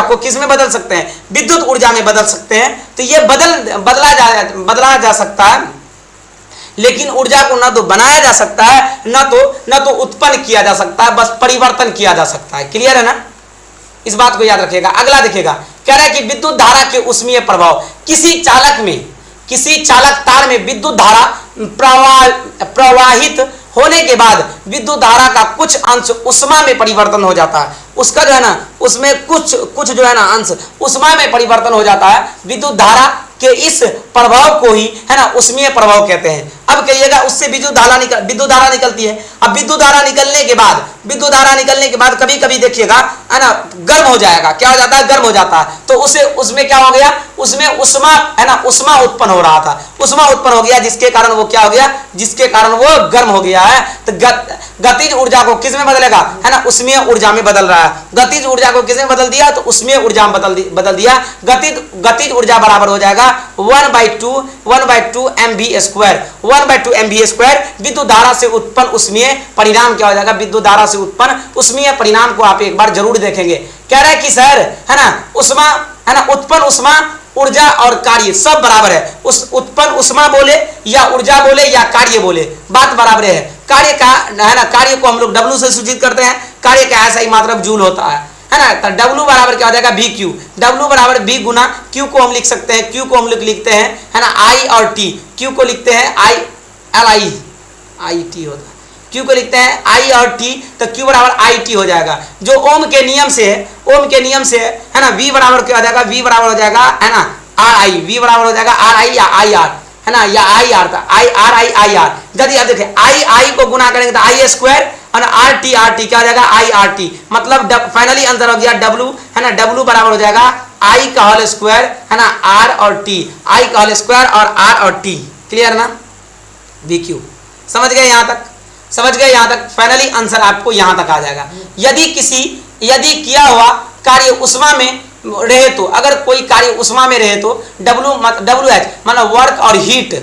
को किस में बदल सकते हैं। विद्युत ऊर्जा में बदल सकते हैं। तो ये बदला जा सकता है, लेकिन ऊर्जा को ना तो बनाया जा सकता है ना तो उत्पन्न किया जा सकता है, बस परिवर्तन किया जा सकता है। क्लियर है ना। इस बात को याद रखिएगा। अगला देखिएगा कह रहा है कि विद्युत धारा के उष्मीय प्रभाव। किसी चालक तार में विद्युत धारा प्रवाहित होने के बाद विद्युत धारा का कुछ अंश उष्मा में परिवर्तन हो जाता है। उसका जो है ना उसमें कुछ जो है ना अंश उष्मा में परिवर्तन हो जाता है। विद्युत धारा के इस प्रभाव को ही है ना उष्मीय प्रभाव कहते हैं। अब कहिएगा उससे विद्युत धारा निकलती है। अब विद्युत धारा निकलने के बाद कभी कभी देखिएगा है ना गर्म हो जाएगा। क्या हो जाता है। गर्म हो जाता है। तो उसमें क्या हो गया। उसमें उष्मा है ना उष्मा उत्पन्न हो रहा था। उष्मा उत्पन्न हो गया जिसके कारण वो क्या हो गया। जिसके कारण वो गर्म हो गया है। तो गतिज ऊर्जा को किस में बदलेगा है ना उष्मीय ऊर्जा में बदल रहा है। गतिज ऊर्जा को किस में बदल दिया। तो उष्मीय ऊर्जा में बदल दिया। गतिज ऊर्जा बराबर हो जाएगा 1/2 MV²। विद्युत धारा से उत्पन्न उष्मीय परिणाम क्या हो जाएगा। विद्युत धारा से उत्पन्न उष्मीय परिणाम को आप एक बार जरूर देखेंगे। कह रहा है कि सर है ना उष्मा है ना उत्पन्न उष्मा ऊर्जा और कार्य सब बराबर है। उस उत्पन्न उष्मा बोले या ऊर्जा बोले या कार्य बोले बात बराबर है। कार्य का है ना कार्य को हम लोग W से सूचित करते हैं। कार्य का SI मात्रक जूल होता है ना। तो W बराबर क्या हो जाएगा VQ। W बराबर V गुना Q को हम लिख सकते हैं। Q को हम लोग लिखते हैं है ना I और T। Q को लिखते हैं IT होता है। Q को लिखते हैं I और T। तो Q बराबर IT हो जाएगा। जो ओम के नियम से है ना V बराबर क्या हो जाएगा। V बराबर हो जाएगा है ना RI। V बराबर हो जाएगा RI या IR है ना या IR था IR। यदि आप देखें I को गुना करेंगे तो I² और RT क्या हो जाएगा IRT। मतलब फाइनली आंसर हो गया W है ना। W बराबर हो जाएगा I का होल स्क्वायर है ना R और T। I का होल स्क्वायर और R और T। क्लियर ना। VQ समझ गए यहाँ तक। फाइनली आंसर आपको यहाँ तक आ जाएगा। यदि किया हुआ कार्य उष्मा में रहे तो अगर कोई कार्य उष्मा में रहे तो WH मतलब वर्क और हीट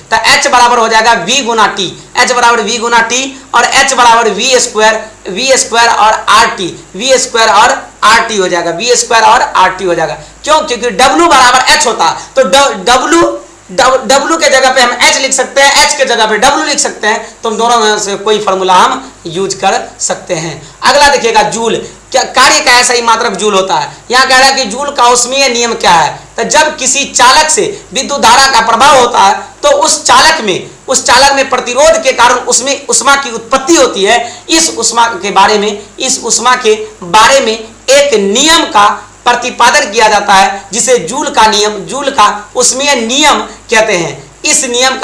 तो H बराबर हो जाएगा V गुना T। H बराबर V गुना T और H बराबर V² और RT हो जाएगा। V² और RT हो जाएगा। क्यों। क्योंकि W बराबर H होता तो W के जगह पे हम H लिख सकते हैं, H के जगह पे W लिख सकते हैं। तो दोनों में से कोई फॉर्मूला हम यूज कर सकते हैं। अगला देखिएगा जूल। क्या कार्य का SI मात्रक जूल होता है। यहाँ कह रहा है कि जूल का उष्मीय नियम क्या है। तो जब किसी चालक से विद्युत धारा का प्रभाव होता है तो उस चालक में उस चालक में प्रतिरोध के कारण उसमें ऊष्मा की उत्पत्ति होती है। इस ऊष्मा के बारे में एक नियम का प्रतिपादन किया जाता है जिसे जूल का ऊष्मीय नियम कहते हैं। इस नियम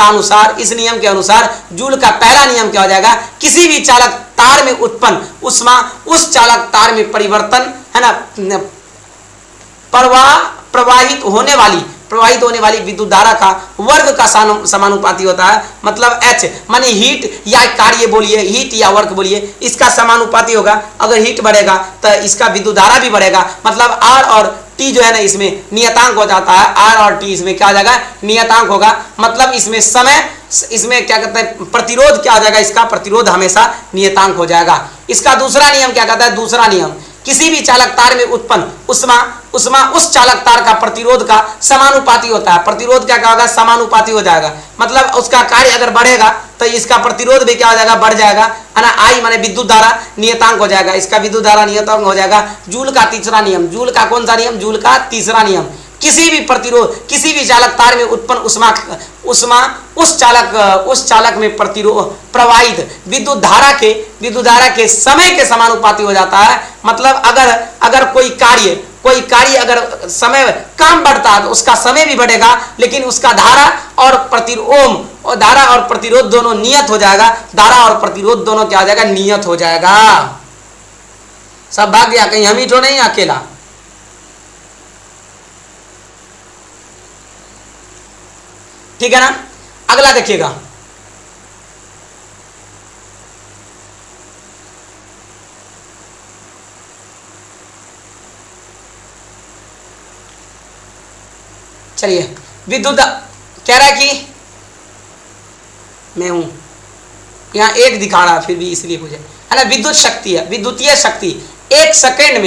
के अनुसार जूल का पहला नियम क्या हो जाएगा, किसी भी चालक तार में उत्पन्न ऊष्मा उस चालक तार में परिवर्तन है ना प्रवाहित होने वाली विद्युत धारा का वर्ग का समानुपाती होता है। मतलब H माने हीट या कार्य बोलिए, हीट या वर्क बोलिए, इसका समानुपाती होगा। अगर हीट बढ़ेगा तो इसका विद्युत धारा भी बढ़ेगा। मतलब R और T जो है ना इसमें नियतांक हो जाता है। R और T इसमें क्या हो जाएगा, नियतांक होगा। मतलब इसमें क्या कहते हैं, प्रतिरोध क्या हो जाएगा, इसका प्रतिरोध हमेशा नियतांक हो जाएगा। इसका दूसरा नियम क्या कहता है, दूसरा नियम किसी भी चालक तार में उत्पन्न ऊष्मा उस चालक तार का प्रतिरोध का समानुपाती होता है। प्रतिरोध क्या होगा, समानुपाती हो जाएगा। मतलब उसका कार्य अगर बढ़ेगा तो इसका प्रतिरोध भी क्या हो जाएगा, बढ़ जाएगा, है ना। I माने विद्युत धारा नियतांक हो जाएगा, इसका विद्युत धारा नियतांक हो जाएगा। जूल का तीसरा नियम, जूल का कौन सा नियम, जूल का तीसरा नियम, किसी भी चालक तार में उत्पन्न ऊष्मा उस चालक में प्रवाहित विद्युत धारा के समय के समानुपाती हो जाता है। मतलब अगर कोई कार्य अगर समय कम बढ़ता है तो उसका समय भी बढ़ेगा, लेकिन उसका धारा और प्रतिरोध दोनों नियत हो जाएगा। धारा और प्रतिरोध दोनों क्या हो जाएगा, नियत हो जाएगा। सब भाग गया, कहीं हम ही तो नहीं अकेला। ठीक है ना। अगला देखिएगा, चलिए विद्युत कह रहा है कि मैं हूं यहां एक दिखा रहा फिर भी इसलिए हो जाए, है ना। विद्युत शक्ति है, विद्युतीय शक्ति एक सेकंड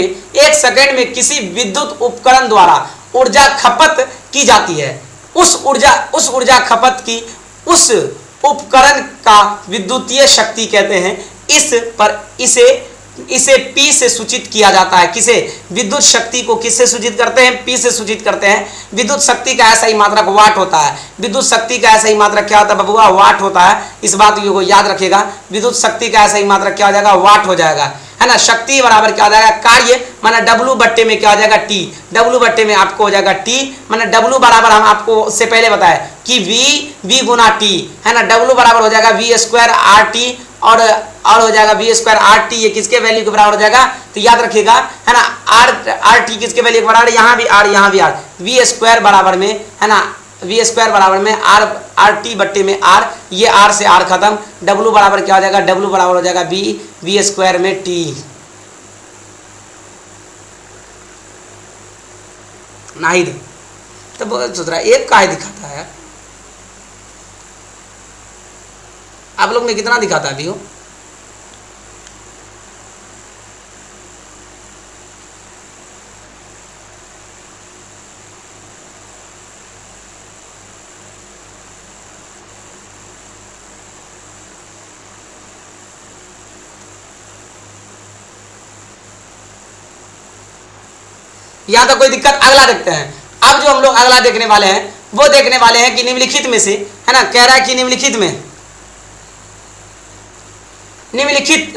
में किसी विद्युत उपकरण द्वारा ऊर्जा खपत की जाती है। उस ऊर्जा खपत की उस उपकरण का विद्युतीय शक्ति कहते हैं। इसे P से सूचित किया जाता है। किसे, विद्युत शक्ति को किससे सूचित करते हैं, P से सूचित करते हैं। विद्युत शक्ति का ऐसा ही मात्रक वाट होता है। विद्युत शक्ति का ऐसा ही मात्रक क्या होता है बबुआ, वाट होता है। इस बात को याद रखिएगा, विद्युत शक्ति का ऐसा ही मात्रक क्या हो जाएगा, वाट हो जाएगा, है ना। शक्ति बराबर क्या हो जाएगा, कार्य माना W बट्टे में क्या हो जाएगा, T। W बट्टे में आपको हो जाएगा T, माना W बराबर हम आपको उससे पहले बताए कि V गुना T, है ना। W बराबर हो जाएगा V स्क्वायर RT और हो जाएगा V स्क्वायर RT। ये किसके वैल्यू के बराबर हो जाएगा, तो याद रखिएगा, है ना। RT किसके वैल्यू के बराबर, यहाँ भी R, V स्क्वायर बराबर में, है ना, V स्क्वायर बराबर में RT बट्टे में R, ये R से R खत्म। W बराबर क्या हो जाएगा, W बराबर हो जाएगा V स्क्वायर में T। नाहिद तो बहुत सोच रहा है एक काहे दिखाता है, आप लोग में कितना दिखाता है अभी हो, यहां तक कोई दिक्कत। अगला देखते हैं। अब जो हम लोग अगला देखने वाले हैं वो देखने वाले हैं कि निम्नलिखित में से, है ना, कह रहा है कि निम्नलिखित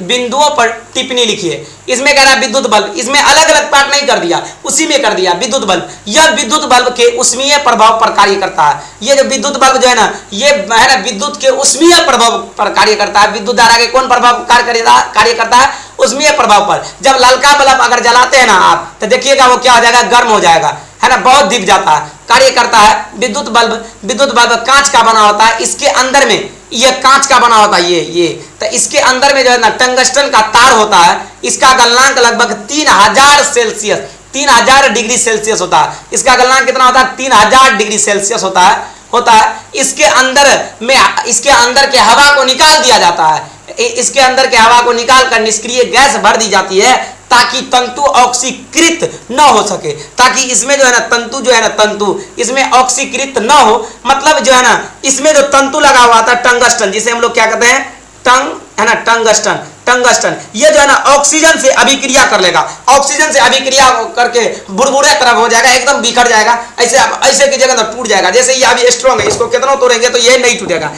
बिंदुओं पर टिप्पणी लिखिए। इसमें कह रहा है विद्युत बल्ब, इसमें अलग अलग पार्ट नहीं कर दिया, उसी में कर दिया विद्युत बल्ब। यह विद्युत बल्ब के ऊष्मीय प्रभाव पर कार्य करता है। ये जो विद्युत बल्ब जो है ना, ये है ना विद्युत के ऊष्मीय प्रभाव पर कार्य करता है। विद्युत धारा के कौन प्रभाव कार्य करता है, ऊष्मीय प्रभाव पर। जब ललका बल्ब अगर जलाते हैं ना आप, तो देखिएगा वो क्या हो जाएगा, गर्म हो जाएगा, है ना, बहुत दिख जाता है, कार्य करता है। विद्युत बल्ब कांच का बना होता है। इसके अंदर में ये कांच का बना होता है, ये तो इसके अंदर में जो है ना टंगस्टन का तार होता है। इसका गलनांक लगभग 3000 डिग्री सेल्सियस होता है। इसका गलनांक कितना होता है, 3000 डिग्री सेल्सियस होता है। इसके अंदर के हवा को निकाल दिया जाता है। इसके अंदर के हवा को निकाल कर निष्क्रिय गैस भर दी जाती है ताकि तंतु ऑक्सीकृत न हो सके, ताकि इसमें जो है ना तंतु इसमें ऑक्सीकृत न हो। मतलब जो है ना इसमें जो तंतु लगा हुआ था टंगस्टन, जिसे हम लोग क्या कहते हैं, है ना टंगस्टन। टंगस्टन, ये जो है ना ऑक्सीजन से अभिक्रिया कर लेगा, ऑक्सीजन से अभिक्रिया करके बुड़बुड़े तरफ हो जाएगा, एकदम बिखर जाएगा, ऐसे ऐसे की जगह ना टूट जाएगा। जैसे ये अभी स्ट्रॉन्ग है, इसको कितना तोड़ेंगे तो ये नहीं टूटेगा।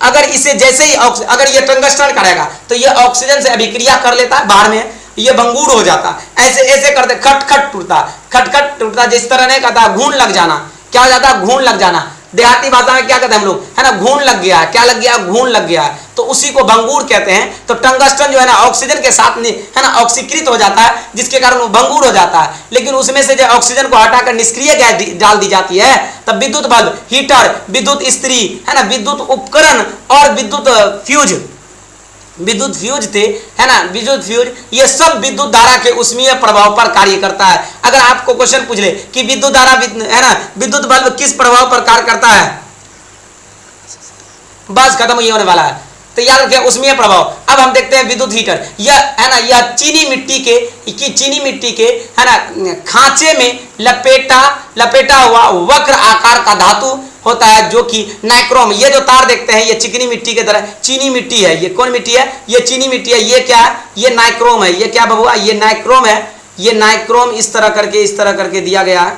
अगर इसे जैसे ही अगर ये टंगस्टन करेगा तो ये ऑक्सीजन से अभिक्रिया कर लेता है, बाहर में ये भंगूर हो जाता, ऐसे ऐसे करते खटखट टूटता, खटखट टूटता, जिस तरह ने कहता घून लग जाना। क्या हो जाता? घून लग जाना। देहाती भाषा में क्या कहते हैं हम लोग, है ना, घून लग गया है। क्या लग गया? घून लग गया है, तो उसी को भंगूर कहते हैं। तो टंगस्टन जो है ना ऑक्सीजन के साथ है ना ऑक्सीकृत हो जाता है, जिसके कारण वो भंगूर हो जाता है। लेकिन उसमें से जो ऑक्सीजन को हटाकर निष्क्रिय गैस डाल दी जाती है, तब विद्युत बल्ब, हीटर, विद्युत इस्त्री, है ना, विद्युत उपकरण और विद्युत फ्यूज थे, है ना, विद्युत फ्यूज, ये सब विद्युत धारा के उष्मीय प्रभाव पर कार्य करता है। अगर आपको क्वेश्चन पूछ ले कि विद्युत धारा, है ना, विद्युत बल्ब किस प्रभाव पर कार्य करता है, बस खत्म ही होने वाला है, तो याद रखिए उष्मीय प्रभाव। अब हम देखते हैं विद्युत हीटर, यह है ना, यह चीनी मिट्टी के है ना खांचे में लपेटा हुआ वक्र आकार का धातु होता है, जो कि नाइक्रोम। ये जो तार देखते हैं ये चिकनी मिट्टी की तरह चीनी मिट्टी है। ये कौन मिट्टी है? ये चीनी मिट्टी है। ये क्या है? ये नाइक्रोम है। ये क्या बबुआ? ये नाइक्रोम है। ये नाइक्रोम इस तरह करके दिया गया है।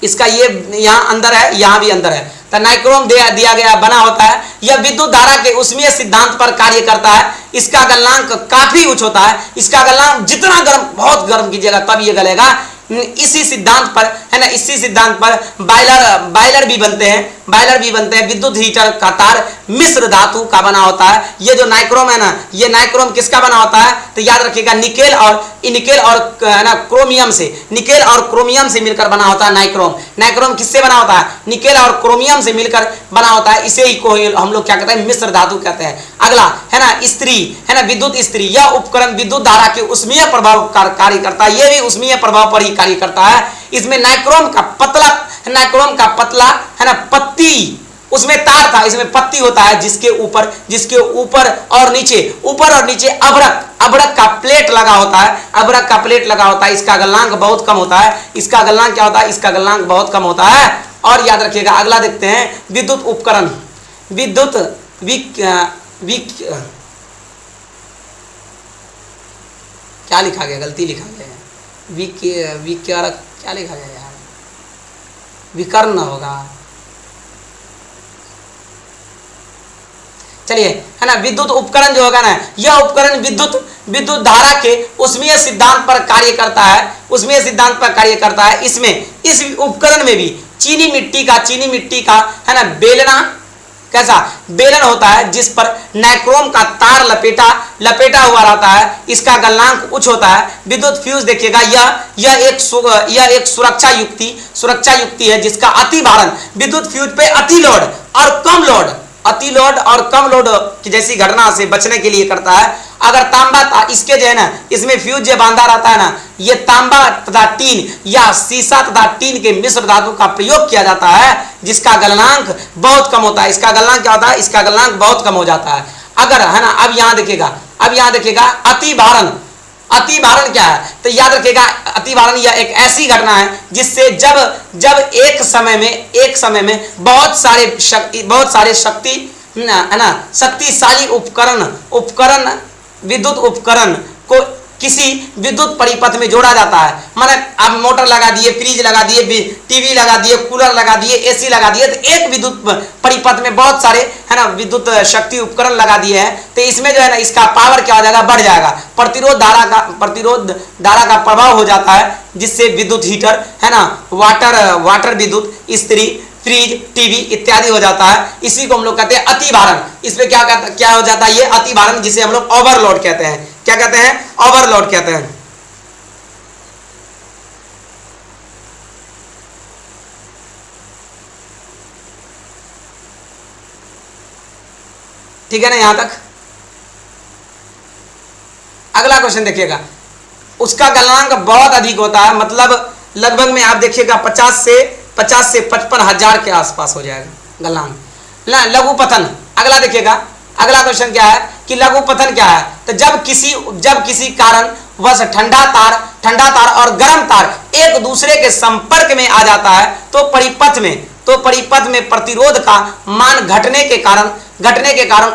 इसका ये यहाँ अंदर है, यहाँ भी अंदर है, तो नाइक्रोम दिया गया बना होता है। यह विद्युत धारा के उष्मीय सिद्धांत पर कार्य करता है। इसका गलनांक काफी उच्च होता है। इसका गलनांक जितना गर्म, बहुत गर्म कीजिएगा तब ये गलेगा। इसी सिद्धांत पर, है ना, इसी सिद्धांत पर बायलर भी बनते हैं। विद्युत हीटर का तार मिश्र धातु का बना होता है। ये जो नाइक्रोम है ना, ये नाइक्रोम किसका बना होता है? तो याद रखिएगा निकेल और है ना क्रोमियम से मिलकर बना होता है नाइक्रोम। नाइक्रोम किससे बना होता है? निकेल और क्रोमियम से मिलकर बना होता है। इसे ही को हम लोग क्या कहते हैं? मिश्र धातु कहते हैं। अगला है ना इस्त्री, है ना, विद्युत इस्त्री। यह उपकरण विद्युत धारा के उष्मीय प्रभाव कार्य करता है। यह भी उष्मीय प्रभाव पर ही कार्य करता है। इसमें नाइक्रोम का पतला है ना पत्ती, उसमें तार था, इसमें पत्ती होता है, जिसके ऊपर और नीचे अभ्रक का प्लेट लगा होता है। इसका गलनांक बहुत कम होता है। इसका गलनांक क्या होता है? इसका गलनांक बहुत कम होता है। और याद रखिएगा अगला देखते हैं विद्युत उपकरण। क्या लिखा गया? गलती लिखा गया है। क्या लिखा गया यार? विकर्ण होगा। चलिए, है ना, विद्युत उपकरण जो होगा ना, यह उपकरण विद्युत धारा के उष्मीय सिद्धांत पर कार्य करता है। इसमें इस उपकरण में भी चीनी मिट्टी का है ना बेलना, कैसा बेलन होता है, जिस पर नाइक्रोम का तार लपेटा हुआ रहता है। इसका गलनांक उच्च होता है। विद्युत फ्यूज देखिएगा, यह एक सुरक्षा युक्ति है, जिसका अति भारण विद्युत फ्यूज पे अति लोड और कम लोड की जैसी घटना से बचने के लिए करता है। अगर तांबा इसके जो है ना, इसमें फ्यूज जो बांधा रहता है ना, ये तांबा तथा टीन या सीसा तथा टीन के मिश्र धातु का प्रयोग किया जाता है, जिसका गलनांक बहुत कम होता है। इसका गलनांक क्या होता है? इसका गलनांक बहुत कम हो जाता है। अगर, है ना, अब यहाँ देखिएगा अति भारण क्या है? तो याद रखिएगा अति भारण यह एक ऐसी घटना है जिससे जब एक समय में बहुत सारे शक्तिशाली उपकरण विद्युत उपकरण को किसी विद्युत परिपथ में जोड़ा जाता है। माने आप मोटर लगा दिए, फ्रिज लगा दिए, टीवी लगा दिए, कूलर लगा दिए, एसी लगा दिए, तो एक विद्युत परिपथ में बहुत सारे, है ना, विद्युत शक्ति उपकरण लगा दिए हैं। तो इसमें जो है ना इसका पावर क्या हो जाएगा? बढ़ जाएगा। प्रतिरोध धारा का प्रभाव हो जाता है, जिससे विद्युत हीटर, है ना, वाटर विद्युत इस्त्री, फ्रिज, टीवी इत्यादि हो जाता है। इसी को हम लोग कहते हैं अति भारण। इसमें क्या हो जाता है? ये अति भारण, जिसे हम लोग ओवरलोड कहते हैं। क्या कहते हैं? ओवरलोड कहते हैं। ठीक है ना यहां तक? अगला क्वेश्चन देखिएगा, उसका गलनांक बहुत अधिक होता है, मतलब लगभग में आप देखिएगा 50 से 55 हजार के आसपास हो जाएगा गलनांक। लघुपतन, अगला देखिएगा, अगला क्वेश्चन क्या है कि लघुपतन क्या है? तो जब किसी कारण वश ठंडा तार और गर्म तार एक दूसरे के संपर्क में आ जाता है, तो परिपथ में प्रतिरोध का मान घटने के कारण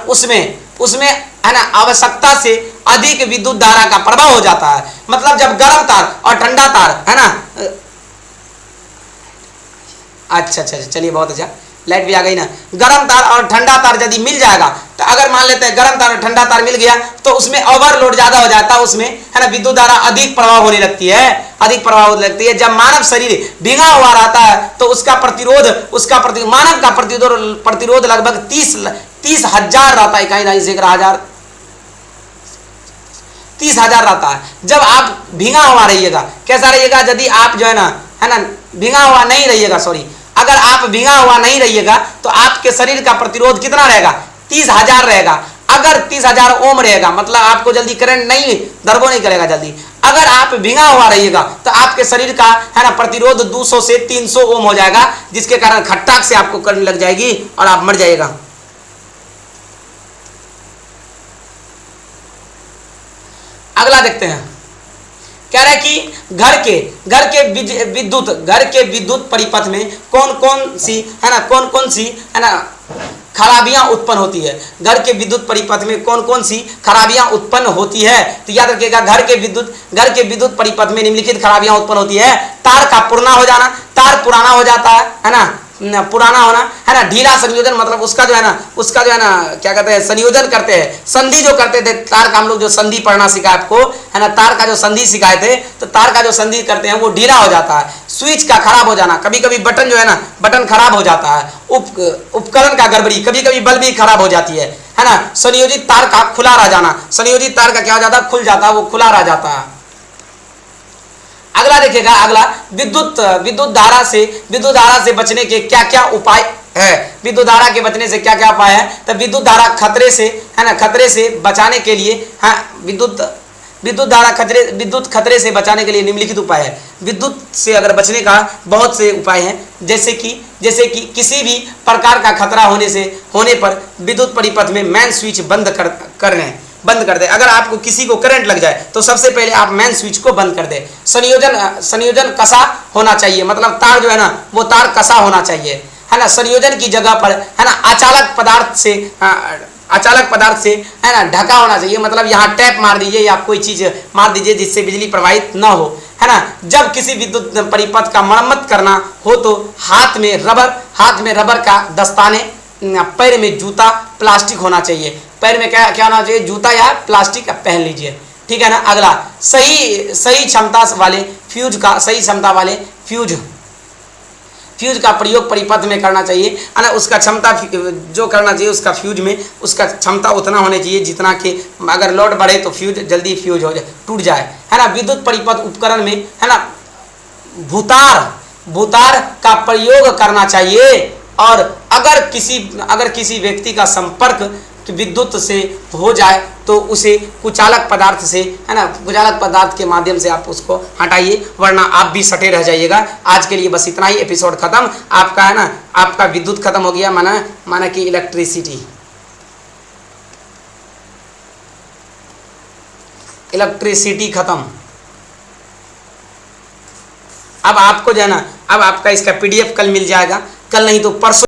उसमें है ना आवश्यकता से अधिक विद्युत धारा का प्रवाह हो जाता है। मतलब जब गर्म तार और ठंडा तार है ना, अच्छा चलिए बहुत अच्छा, लाइट भी आ गई ना। गर्म तार और ठंडा तार यदि मिल जाएगा तो अगर मान लेते हैं गर्म तार और ठंडा तार मिल गया तो उसमें ओवरलोड ज्यादा हो जाता है, उसमें है ना विद्युत धारा अधिक प्रवाह होने लगती है, अधिक प्रवाह होने लगती है। जब मानव शरीर भीगा हुआ रहता है तो उसका प्रतिरोध मानव का प्रतिरोध लगभग 30,000 रहता है, कहीं 30,000 रहता है। जब आप भीगा हुआ रहिएगा, कैसा रहिएगा, यदि आप जो है ना भीगा हुआ नहीं रहिएगा, सॉरी, अगर आप भीगा हुआ नहीं रहिएगा तो आपके शरीर का प्रतिरोध कितना रहेगा, 30,000 रहेगा। अगर 30,000 ओम रहेगा मतलब आपको जल्दी करंट नहीं दर्बो नहीं करेगा जल्दी। अगर आप भीगा हुआ रहिएगा तो आपके शरीर का है ना प्रतिरोध 200 से 300 ओम हो जाएगा, जिसके कारण खट्टाक से आपको करंट लग जाएगी और आप मर जाइएगा। अगला देखते हैं, कह रहे कि घर के विद्युत परिपथ में कौन सी है ना खराबियां उत्पन्न होती है। घर के विद्युत परिपथ में कौन सी खराबियां उत्पन्न होती है, तो याद रखिएगा घर के विद्युत परिपथ में निम्नलिखित खराबियां उत्पन्न होती है। तार का तार पुराना हो जाता है ना, पुराना होना है ना, ढीला संयोजन, मतलब उसका जो है ना क्या कहते हैं, संयोजन करते हैं, संधि जो करते थे तार का, हम लोग जो संधि पढ़ना सीखा आपको है ना, तार का जो संधि सिखाए थे, तो तार का जो संधि करते हैं वो ढीला हो जाता है। स्विच का खराब हो जाना, कभी कभी बटन जो है ना बटन खराब हो जाता है। उपकरण का गड़बड़ी, कभी कभी बल्ब भी खराब हो जाती है ना। संयोजित तार का खुला रह जाना, संयोजित तार का क्या हो जाता है, खुल जाता है, वो खुला रह जाता है। अगला देखिएगा, अगला विद्युत धारा से बचने के क्या क्या उपाय है। विद्युत धारा के बचने से क्या क्या उपाय है, तो विद्युत धारा खतरे से बचाने के लिए विद्युत खतरे से बचाने के लिए निम्नलिखित उपाय है। विद्युत से अगर बचने का बहुत से उपाय हैं, जैसे कि किसी भी प्रकार का खतरा होने पर विद्युत परिपथ में मेन स्विच बंद कर दे। अगर आपको किसी को करंट लग जाए तो सबसे पहले आप मेन स्विच को बंद कर दे। संयोजन कसा होना चाहिए, मतलब तार जो है ना वो तार कसा होना चाहिए है ना। संयोजन की जगह पर है ना अचालक पदार्थ से है ना ढका होना चाहिए, मतलब यहाँ टैप मार दीजिए या कोई चीज मार दीजिए जिससे बिजली प्रवाहित न हो है ना। जब किसी विद्युत परिपथ का मरम्मत करना हो तो हाथ में रबर का दस्ताने, पैर में जूता प्लास्टिक होना चाहिए। पैर में क्या होना चाहिए, जूता या प्लास्टिक पहन लीजिए, ठीक है ना। अगला सही क्षमता वाले फ्यूज का प्रयोग परिपथ में करना चाहिए है ना। उसका क्षमता जो करना चाहिए उसका फ्यूज में उसका क्षमता उतना होनी चाहिए जितना कि अगर लोड बढ़े तो फ्यूज जल्दी फ्यूज हो जाए, टूट जाए है ना। विद्युत परिपथ उपकरण में है ना भूतार का प्रयोग करना चाहिए। और अगर किसी व्यक्ति का संपर्क विद्युत से हो जाए तो उसे कुचालक पदार्थ के माध्यम से आप उसको हटाइए, वरना आप भी सटे रह जाइएगा। आज के लिए बस इतना ही, एपिसोड खत्म आपका है ना। आपका विद्युत खत्म हो गया, माना कि इलेक्ट्रिसिटी खत्म। अब आपको जो है ना, अब आपका इसका PDF कल मिल जाएगा, कल नहीं तो परसों।